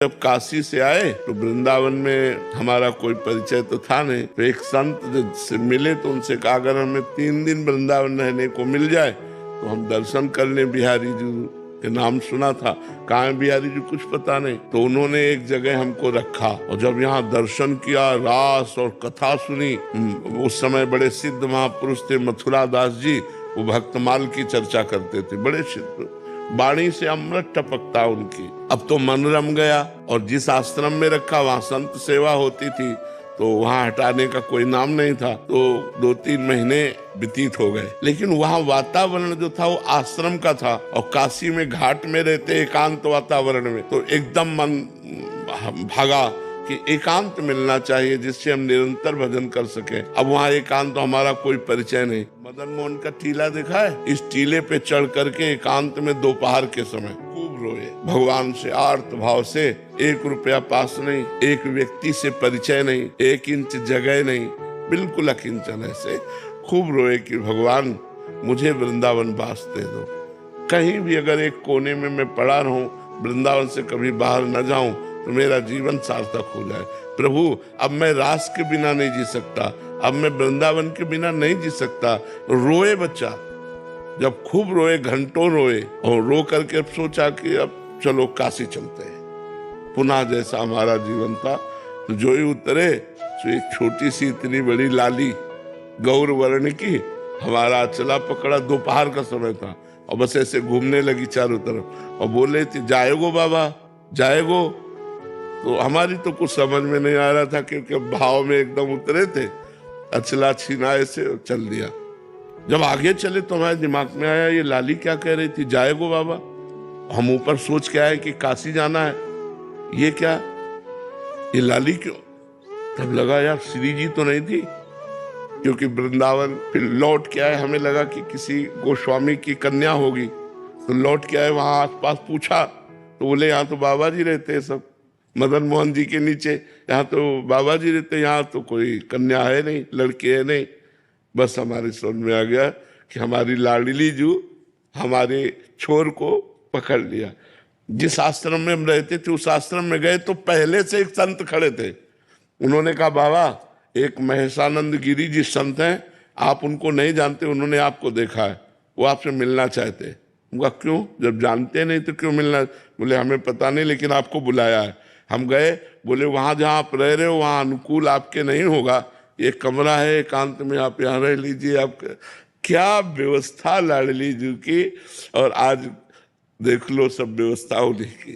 जब काशी से आए तो वृंदावन में हमारा कोई परिचय तो था नहीं, तो एक संत से मिले तो उनसे कहा अगर हमें 3 दिन वृंदावन रहने को मिल जाए तो हम दर्शन कर लें। बिहारी जी के नाम सुना था, कहाँ है बिहारी जी कुछ पता नहीं। तो उन्होंने एक जगह हमको रखा और जब यहाँ दर्शन किया, रास और कथा सुनी। उस समय बड़े सिद्ध महापुरुष थे मथुरा दास जी, वो भक्तमाल की चर्चा करते थे, बड़े सिद्ध, वाणी से अमृत टपकता उनकी। अब तो मन रम गया और जिस आश्रम में रखा वहां संत सेवा होती थी, तो वहां हटाने का कोई नाम नहीं था। तो 2-3 महीने व्यतीत हो गए, लेकिन वहां वातावरण जो था वो आश्रम का था और काशी में घाट में रहते एकांत वातावरण में, तो एकदम मन भागा कि एकांत मिलना चाहिए जिससे हम निरंतर भजन कर सके। अब वहाँ एकांत तो हमारा कोई परिचय नहीं। मदन मोहन का टीला देखा है, इस टीले पे चढ़ करके एकांत में दोपहर के समय खूब रोए भगवान से आर्त भाव से। 1 रुपया पास नहीं, एक व्यक्ति से परिचय नहीं, 1 इंच जगह नहीं, बिल्कुल अकिंचन ऐसे खूब रोए कि भगवान मुझे वृंदावन वास दे दो। कहीं भी अगर एक कोने में मैं पड़ा रहूं, वृंदावन से कभी बाहर न जाऊं तो मेरा जीवन सार्थक हो जाए। प्रभु अब मैं रास के बिना नहीं जी सकता, अब मैं वृंदावन के बिना नहीं जी सकता। रोए बच्चा, जब खूब रोए, घंटों रोए और रो करके अब सोचा कि अब चलो काशी चलते हैं। पुनः जैसा हमारा जीवन था, तो जो ही उतरे तो एक छोटी सी इतनी बड़ी लाली गौर वर्ण की हमारा चला पकड़ा। दोपहर का समय था और बस ऐसे घूमने लगी चारों तरफ और बोले थी जाएगो बाबा जाएगो। तो हमारी तो कुछ समझ में नहीं आ रहा था क्योंकि भाव में एकदम उतरे थे। अचला छीना ऐसे चल दिया। जब आगे चले तो हमारे दिमाग में आया ये लाली क्या कह रही थी, जाएगो बाबा। हम ऊपर सोच के आए कि काशी जाना है, ये क्या, ये लाली क्यों। तब लगा यार श्री जी तो नहीं थी, क्योंकि वृंदावन फिर लौट के आए, हमें लगा कि किसी गोस्वामी की कन्या होगी। तो लौट के आए, वहां आसपास पूछा तो बोले यहाँ तो बाबा जी रहते हैं सब, मदन मोहन जी के नीचे, यहाँ तो बाबा जी रहते, यहाँ तो कोई कन्या है नहीं, लड़की है नहीं। बस हमारी समझ में आ गया कि हमारी लाडली जू हमारे छोर को पकड़ लिया। जिस आश्रम में हम रहते थे उस आश्रम में गए तो पहले से एक संत खड़े थे। उन्होंने कहा बाबा एक महेशानंद गिरी जी संत हैं, आप उनको नहीं जानते, उन्होंने आपको देखा है, वो आपसे मिलना चाहते हैं। उनका क्यों, जब जानते नहीं तो क्यों मिलना। बोले हमें पता नहीं लेकिन आपको बुलाया है। हम गए, बोले वहां जहां आप रह रहे हो वहां अनुकूल आपके नहीं होगा, एक कमरा है एकांत में, आप यहाँ रह लीजिए। आप क्या व्यवस्था लाडली जी की, और आज देख लो सब व्यवस्था उन्हीं की।